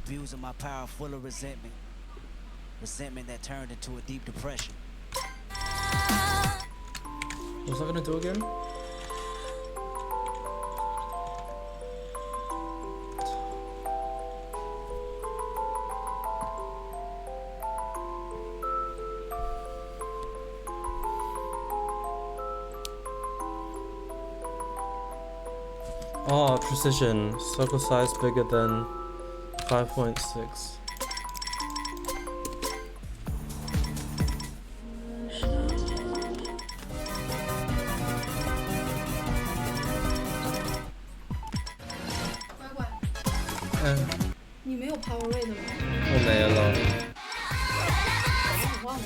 Abusing my power full of resentment. Resentment that turned into a deep depression. What's that gonna do again? Oh, precision. Circle size bigger than 5.6.你没有 power rate 吗？我没了。我忘了。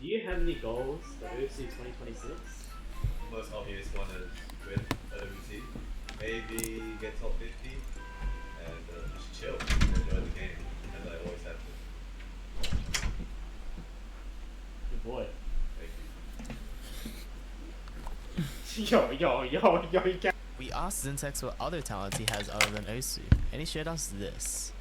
Do you have any goals for OC 2026? Most obvious one is win OWC. Maybe get top 50 and just chill, enjoy the game, as I always have to. Good boy. Thank Yo, you can't. We asked Zintex what other talents he has other than Osu, and he showed us this.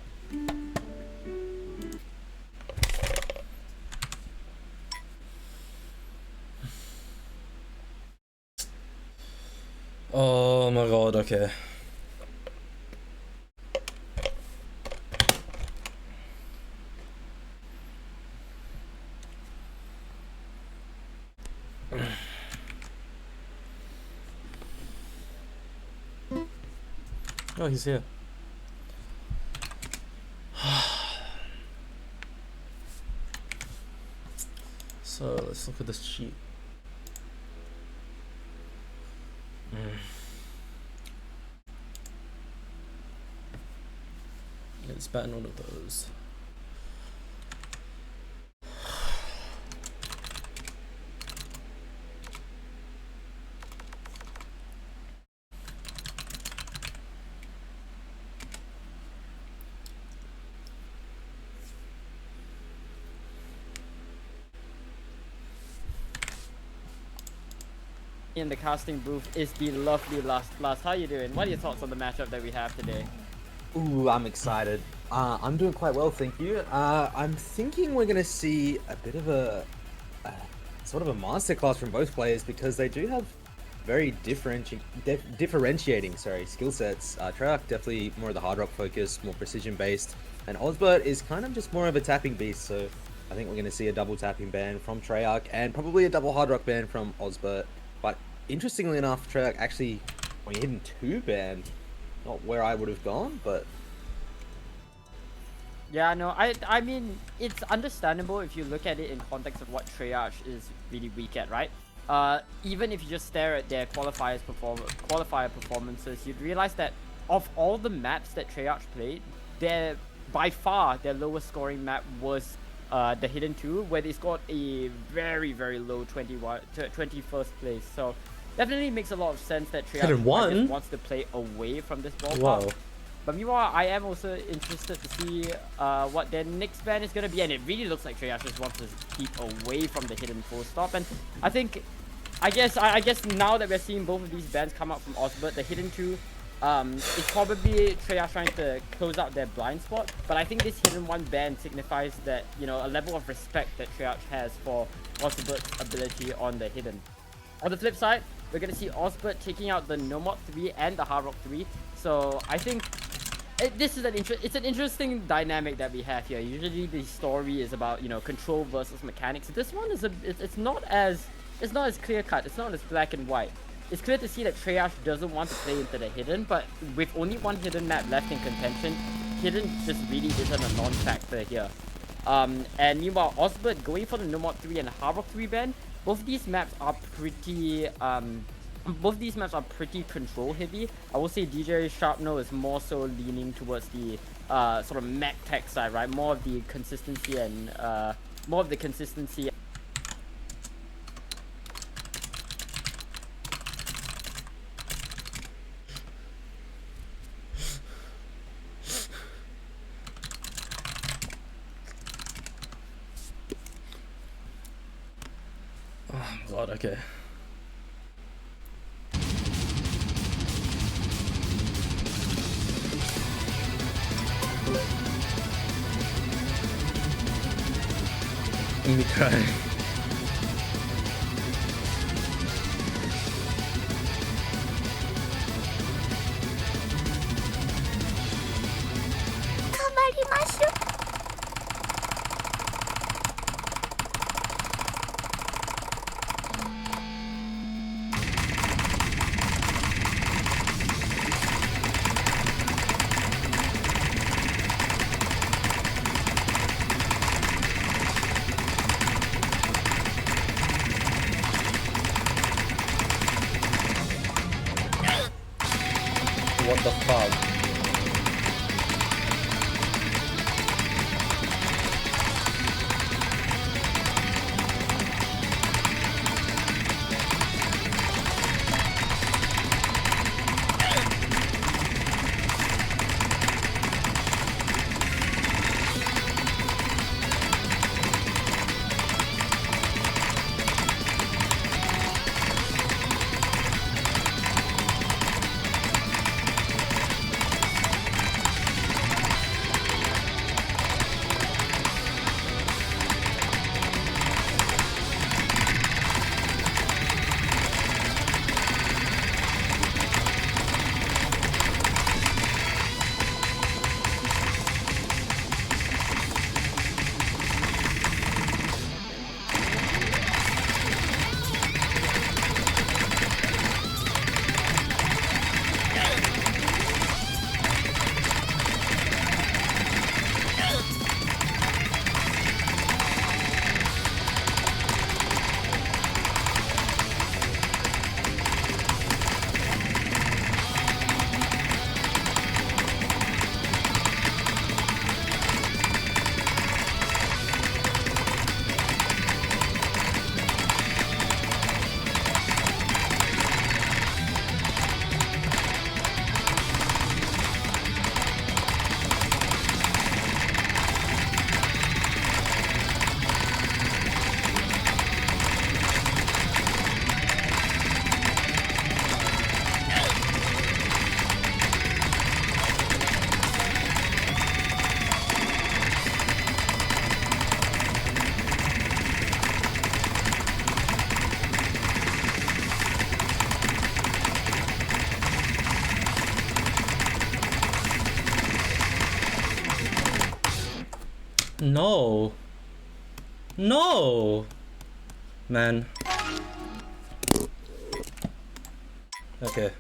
Oh my god, okay. Oh, he's here. So let's look at this sheet. It's better none of those. In the casting booth is the lovely Last. How are you doing? What are your thoughts on the matchup that we have today? Ooh, I'm excited. I'm doing quite well, thank you. I'm thinking we're gonna see a bit of a sort of a masterclass from both players because they do have very differentiating skill sets. Treyarch definitely more of the hard rock focus, more precision based, and Ozbert is kind of just more of a tapping beast. So I think we're going to see a double tapping ban from Treyarch and probably a double hard rock ban from Ozbert. But interestingly enough, Treyarch actually only hidden 2 ban, not where I would have gone, but. Yeah, no, I mean, it's understandable if you look at it in context of what Treyarch is really weak at, right? Even if you just stare at their qualifier performances, you'd realize that of all the maps that Treyarch played, by far their lowest scoring map was the Hidden 2, where they scored a very, very low 21st place. So definitely makes a lot of sense that Treyarch wants to play away from this ballpark. Wow. But meanwhile, I am also interested to see what their next ban is going to be, and it really looks like Treyarch just wants to keep away from the Hidden 4-stop. And I guess now that we're seeing both of these bans come out from Ozbert, the Hidden 2, it's probably Treyarch trying to close out their blind spot. But I think this Hidden 1 ban signifies that, you know, a level of respect that Treyarch has for Ozbert's ability on the Hidden. On the flip side, we're going to see Ozbert taking out the Nomad 3 and the Hard Rock 3. So I think this is an interesting dynamic that we have here. Usually the story is about, you know, control versus mechanics. This one is it's not as clear cut. It's not as black and white. It's clear to see that Treyarch doesn't want to play into the Hidden, but with only one Hidden map left in contention, Hidden just really isn't a non-factor here. And meanwhile, Ozbert going for the Nomad 3 and Hard Rock 3 ban. Both these maps are pretty control heavy. I will say DJ Sharpno is more so leaning towards the sort of mech tech side, right? More of the consistency and Oh god, okay. Me crying. What the fuck? No. No. Man. Okay.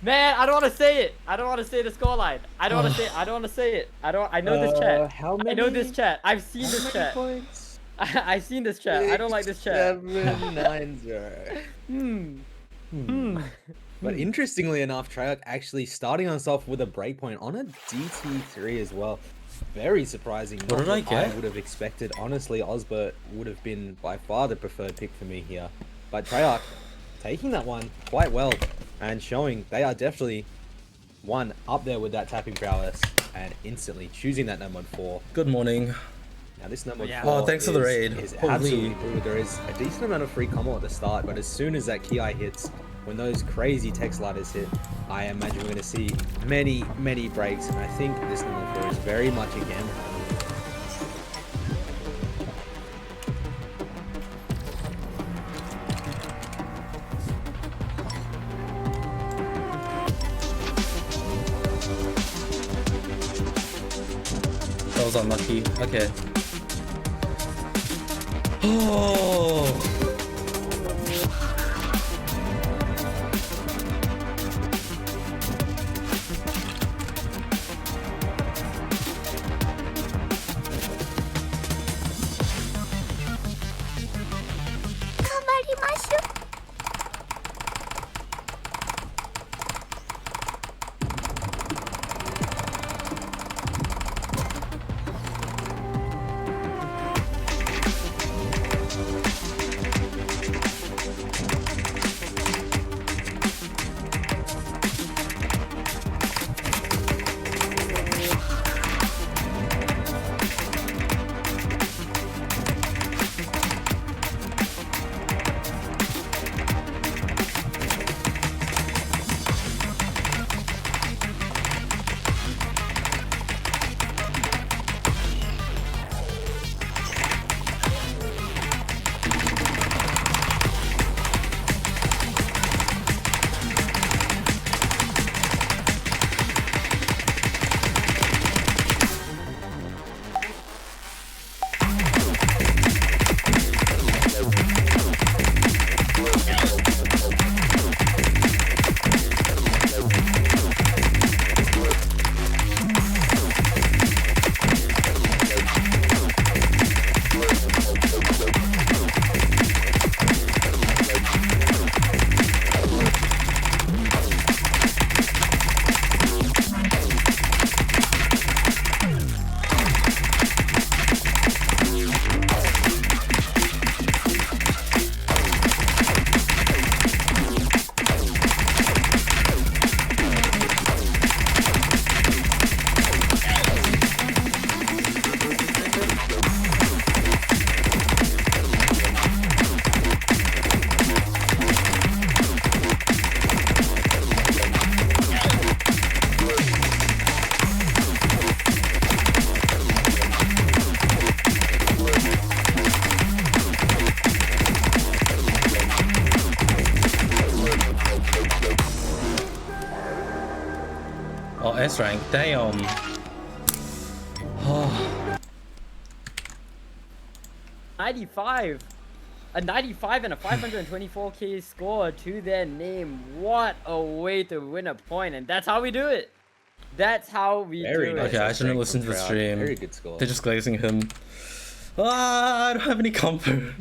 Man, I don't want to say it. I don't want to say the scoreline. I don't want to say. I don't want to say it. I know this chat. How I know this chat. I've seen How this many chat. points? I've seen this chat. I don't like this chat. 790. But interestingly enough, treyarch actually starting us off with a breakpoint on a DT3 as well. Very surprising. What did I get? I would have expected. Honestly, Ozbert would have been by far the preferred pick for me here. But treyarch taking that one quite well and showing they are definitely one up there with that tapping prowess and instantly choosing that number 4. Good morning. Now this number Yeah. 4 Oh, thanks for the raid. is Holy. absolutely brutal. There is a decent amount of free combo at the start, but as soon as that Ki hits, when those crazy tech sliders hit, I imagine we're going to see many, many breaks, and I think this number 4 is very much a gamble. That was unlucky. Okay. Oh. Oh, S rank. Damn. Oh. 95. A 95 and a 524k score to their name. What a way to win a point, and that's how we do it. That's how we do it. Okay, I shouldn't listen to the stream. Very good score. They're just glazing him. Ah, I don't have any comfort.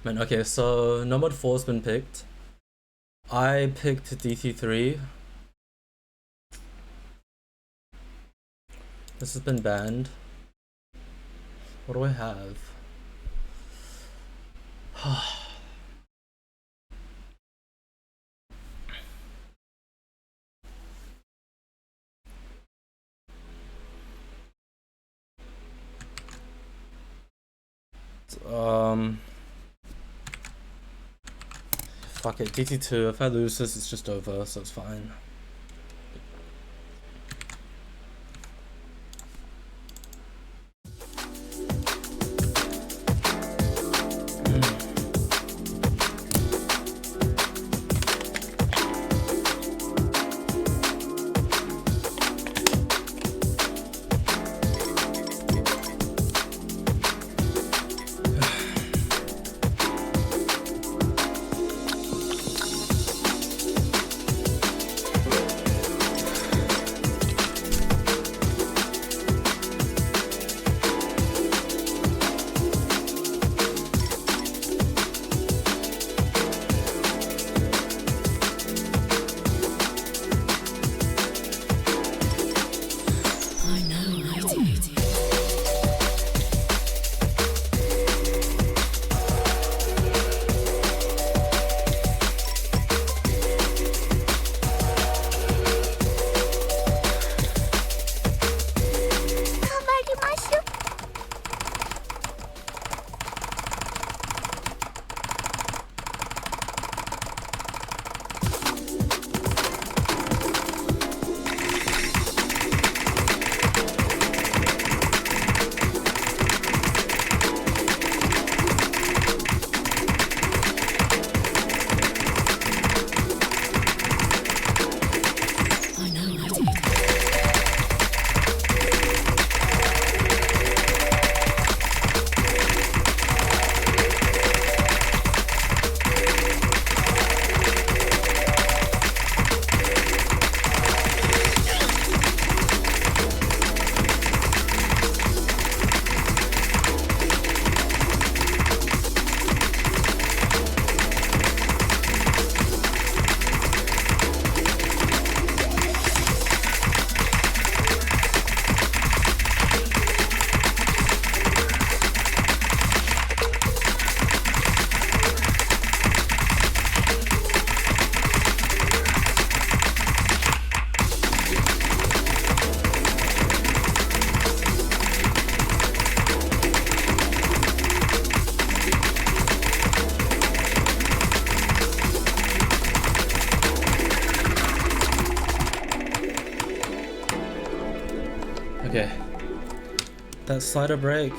Man, okay, so number 4's been picked. I picked DT3. This has been banned. What do I have? Fuck it, DT2. If I lose this, it's just over, so it's fine. That slider break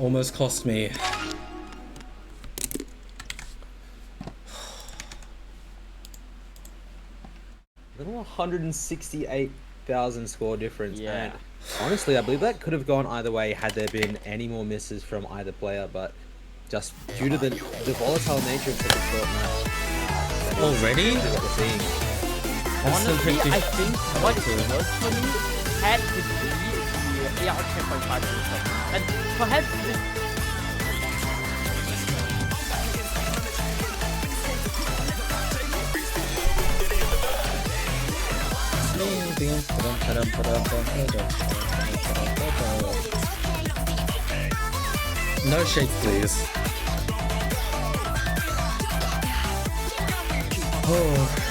almost cost me. Little 168,000 score difference. Yeah. And honestly, I believe that could have gone either way had there been any more misses from either player, but just due to the volatile nature of such a short match. That is Already? exactly what we're seeing. Honestly, Instant I 50 think what it was for me had to be the AR 10.5 booster. And perhaps this. No shake, please. Oh.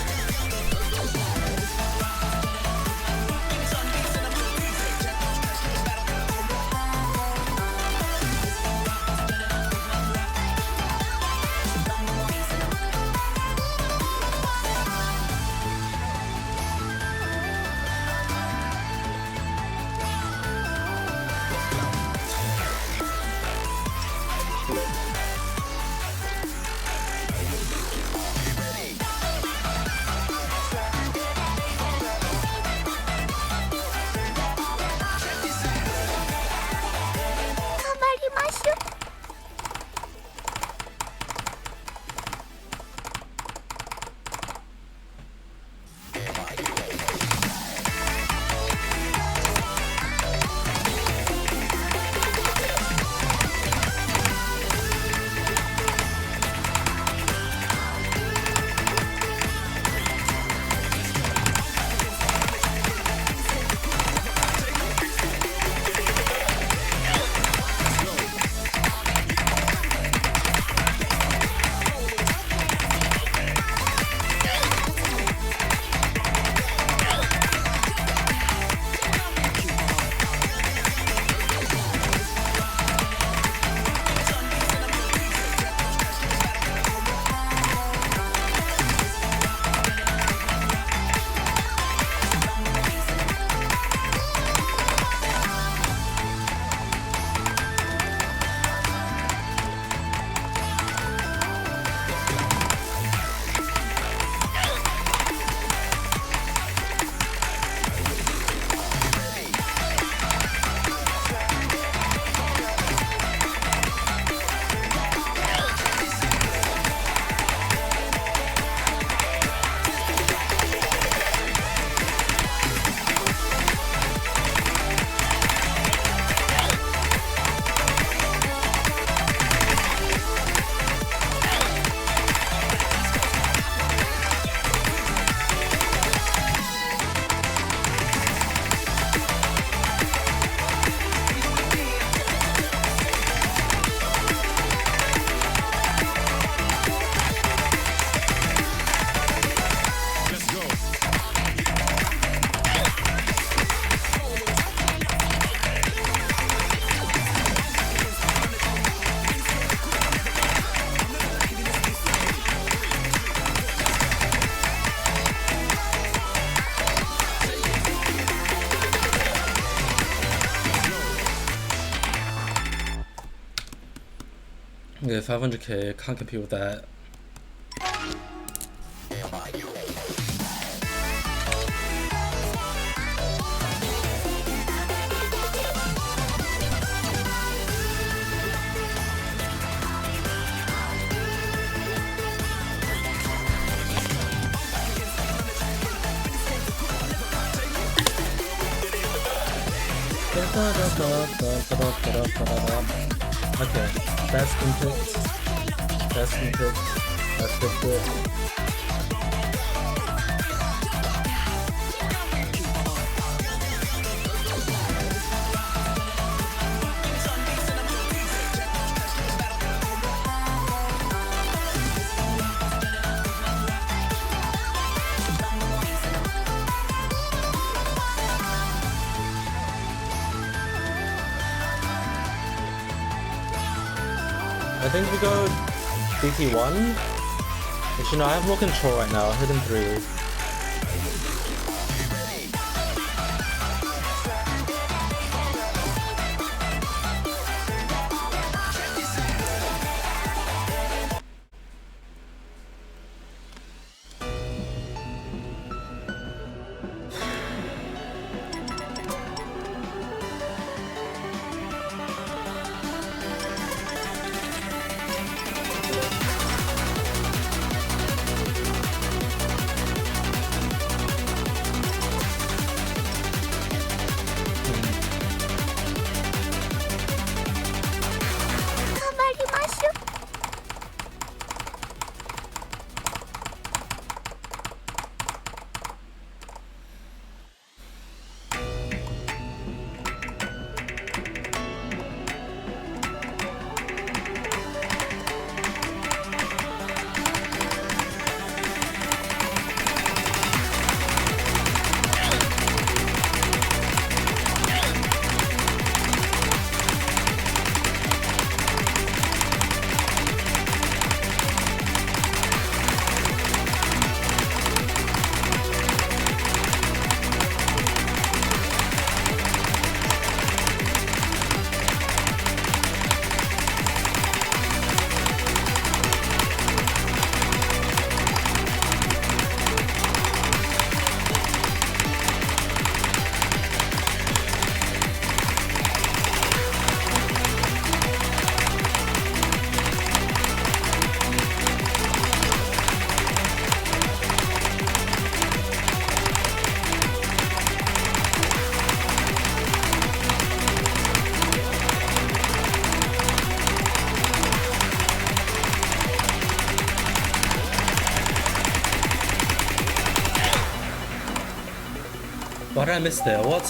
Yeah, 500k, can't compete with that. Okay, that's been picked. That's been picked. That's picked it. I think we go DT1, which, you know, I have more control right now. Hidden 3. Why did I miss there? What?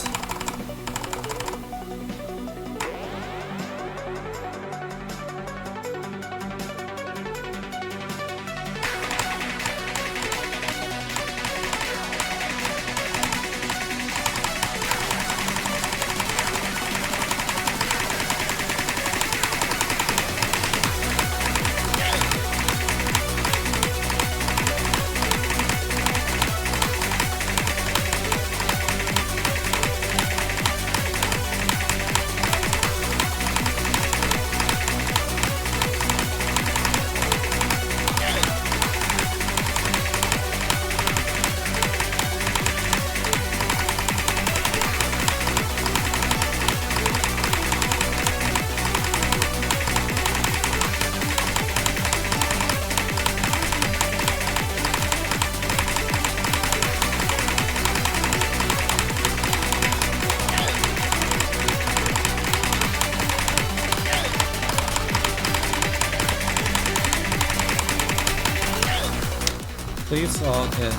Please? Oh, okay.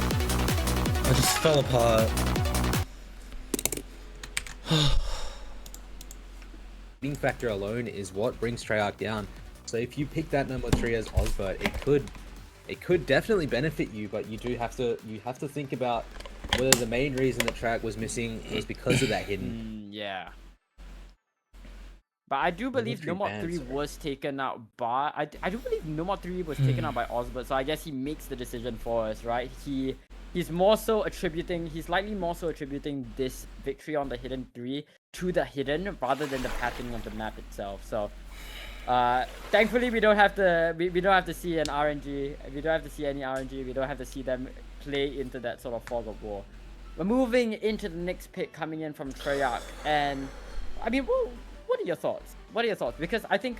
I just fell apart. Being factor alone is what brings Treyarch down. So if you pick that number 3 as Ozbert, it could definitely benefit you, but you have to think about whether the main reason the track was missing was because of that hidden. Yeah. But I do believe three Nomad bans, 3 right? was taken out by... I do believe Nomad 3 was taken out by Ozbert, so I guess he makes the decision for us, right? He's more so attributing... He's likely more so attributing this victory on the Hidden 3 to the Hidden rather than the patterning of the map itself. So, thankfully we don't have to... We don't have to see an RNG. We don't have to see any RNG. We don't have to see them play into that sort of fog of war. We're moving into the next pick coming in from Treyarch, and... I mean, well, what are your thoughts? What are your thoughts? Because I think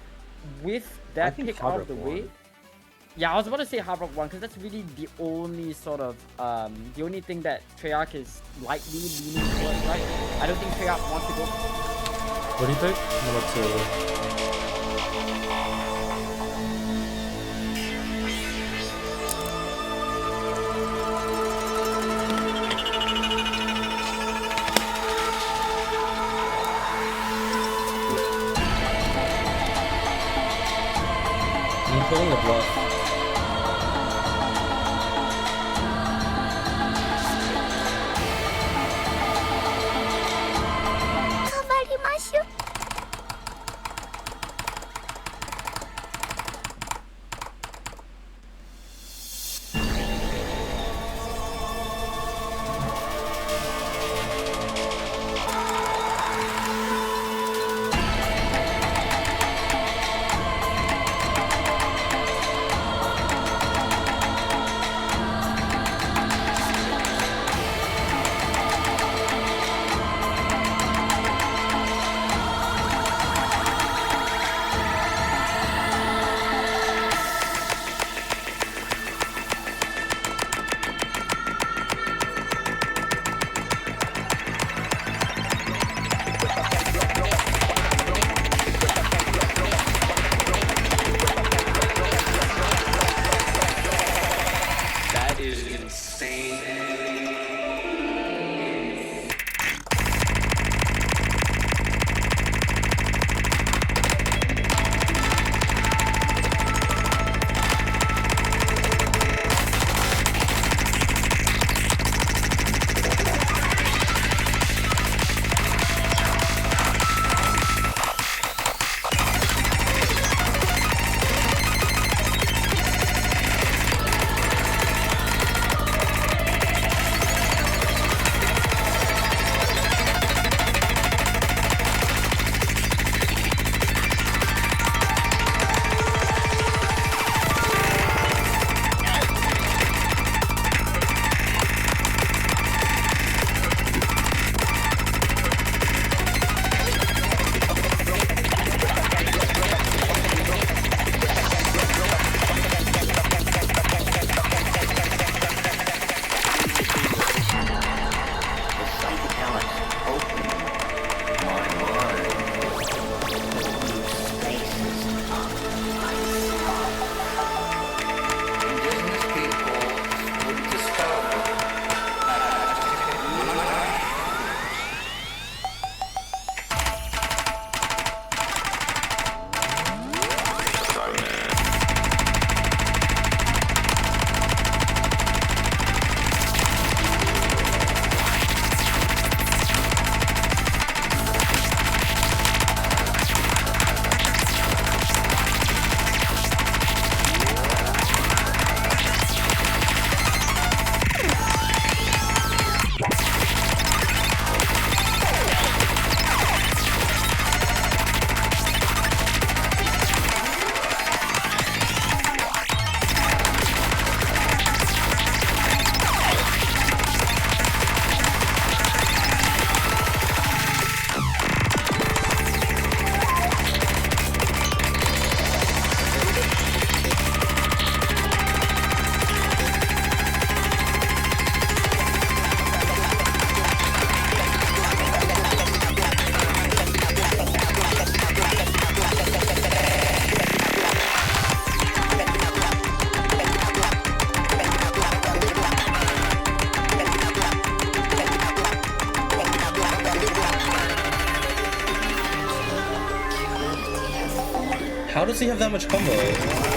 with that think pick Hard out of Rock the way, won. yeah, I was about to say Hard Rock 1 because that's really the only sort of the only thing that Treyarch is likely leaning towards, right? I don't think Treyarch wants to go. What do you think? Number 2. I'm pulling the bluff. AOC have that much combo?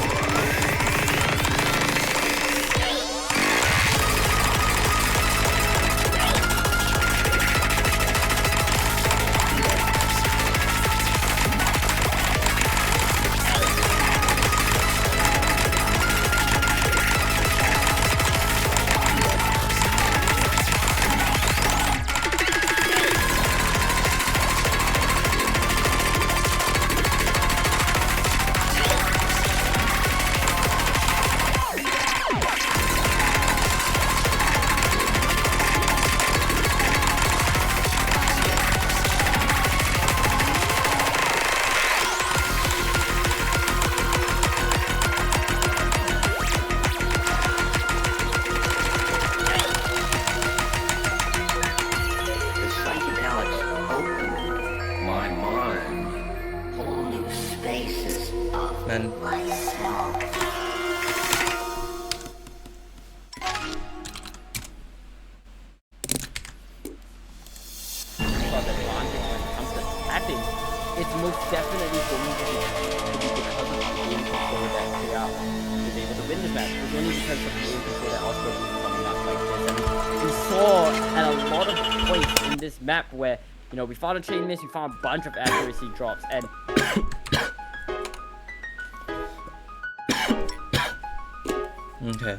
Man. It's most definitely going to be because of the game control that treyarch is able to win this match. It's only because of the game control that Ozbert is coming up like this. And we saw at a lot of points in this map where, you know, we found a chain miss, we found a bunch of accuracy drops, and Okay.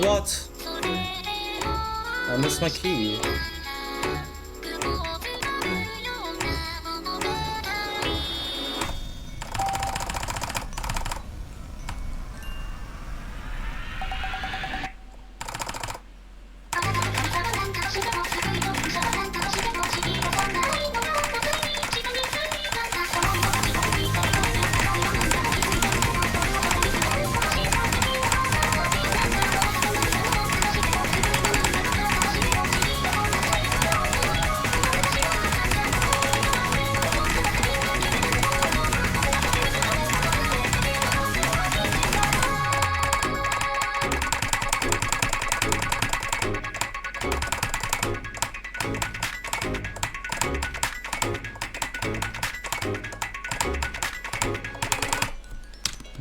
What? I missed my key.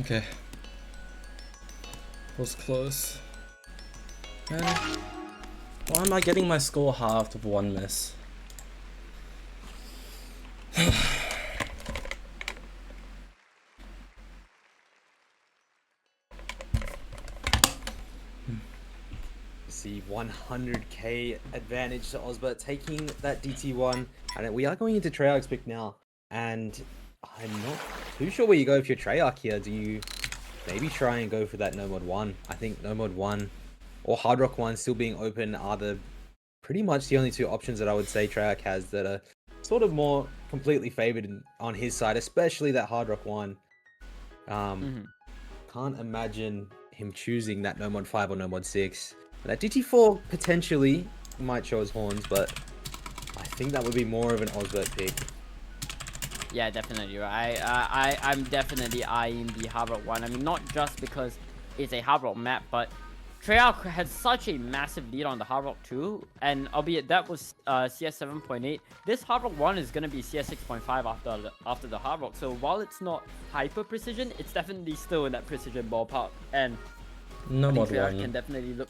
Okay. Was close. And why am I getting my score halved with one miss? See 100k advantage to Ozbert taking that DT1, and we are going into Treyarch's pick now. And I'm not too sure where you go if you're Treyarch here. Do you maybe try and go for that No Mod 1? I think No Mod 1 or Hard Rock 1 still being open are the pretty much the only two options that I would say Treyarch has that are sort of more completely favored on his side, especially that Hard Rock 1. Can't imagine him choosing that No Mod 5 or No Mod 6. That DT4 potentially might show his horns, but I think that would be more of an Ozbert pick. Yeah, definitely. Right. I'm definitely eyeing the Hard Rock 1. I mean, not just because it's a Hard Rock map, but Treyarch had such a massive lead on the Hard Rock 2, and albeit that was CS 7.8, this Hard Rock 1 is going to be CS 6.5 after the Hard Rock. So while it's not hyper precision, it's definitely still in that precision ballpark, and No Mod Treyarch 1. can definitely look.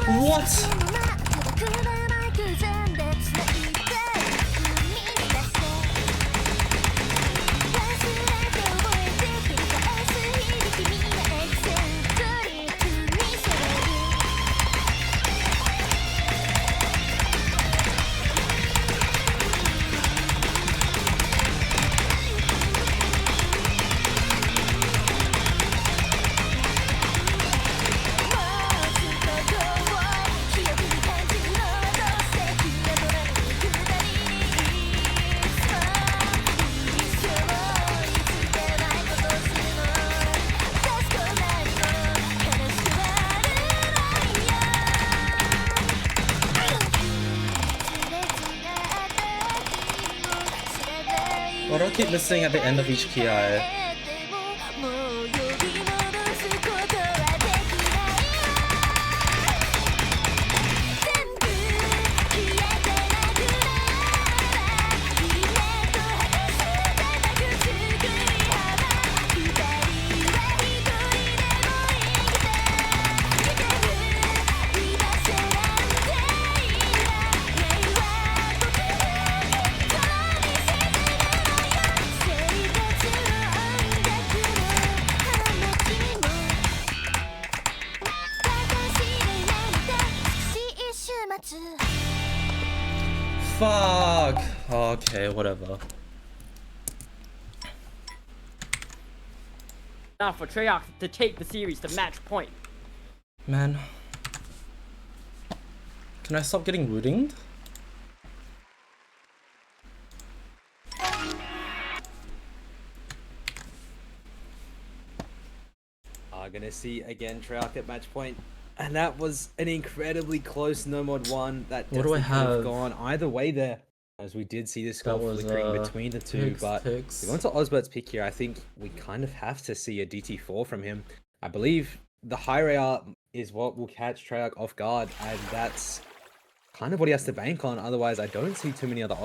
What? Why do I keep missing at the end of each KI? Fuck. Okay, whatever. Now for Treyarch to take the series to match point. Man. Can I stop getting woodinged? Gonna see again Treyarch at match point. And that was an incredibly close no mod 1 that What do I definitely could have have? gone either way there. As we did see the skull was, flickering between the two, but picks. going to Ozbert's pick here, I think we kind of have to see a DT4 from him. I believe the high rare is what will catch Treyarch off guard, and that's kind of what he has to bank on. Otherwise, I don't see too many other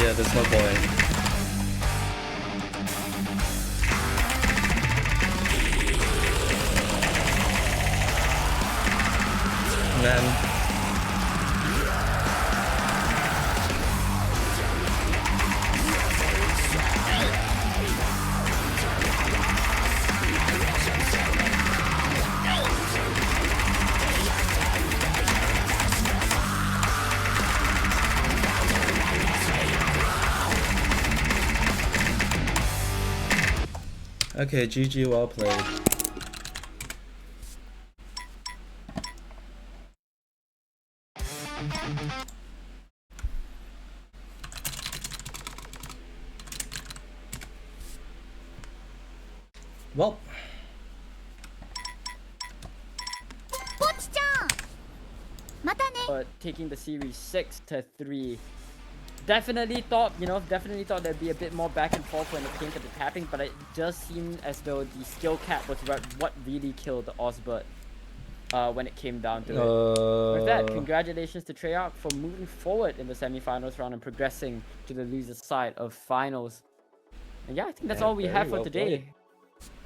yeah, there's no point. Man. Okay, GG, well played. Well, but taking the series 6-3. Definitely thought there'd be a bit more back and forth when it came to the tapping, but it just seemed as though the skill cap was what really killed Ozbert when it came down to it. With that, congratulations to Treyarch for moving forward in the semi-finals round and progressing to the loser's side of finals. And yeah, I think that's all we have for today.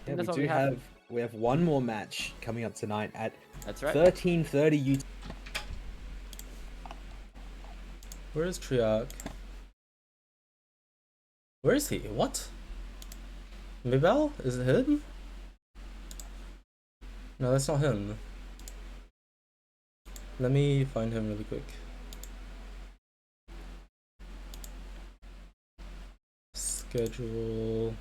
Yeah, we have one more match coming up tonight at 13:30 UT. where is Treyarch? Where is he? What? Mibel? Is it him? No, that's not him. Let me find him really quick. Schedule.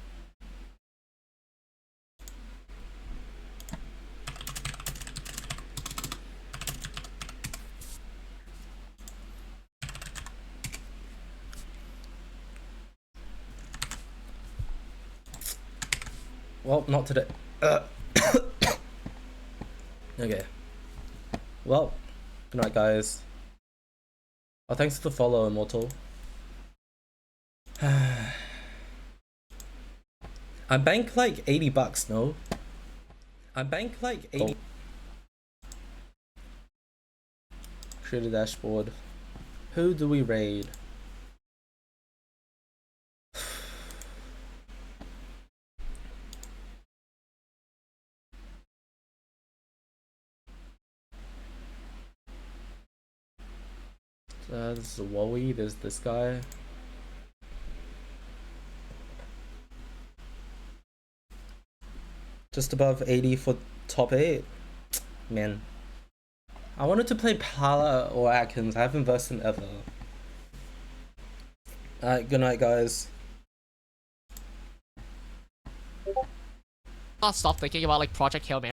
Well, not today. Okay. Well, good night, guys. Oh, thanks for the follow, Immortal. I bank like $80, no? I bank like 80. Create a dashboard. Who do we raid? This is a Wowie, there's this guy. Just above 80 for top 8. Man. I wanted to play Pala or Atkins. I haven't versed him ever. Alright, good night, guys. Not stop thinking about like Project Hail Mary.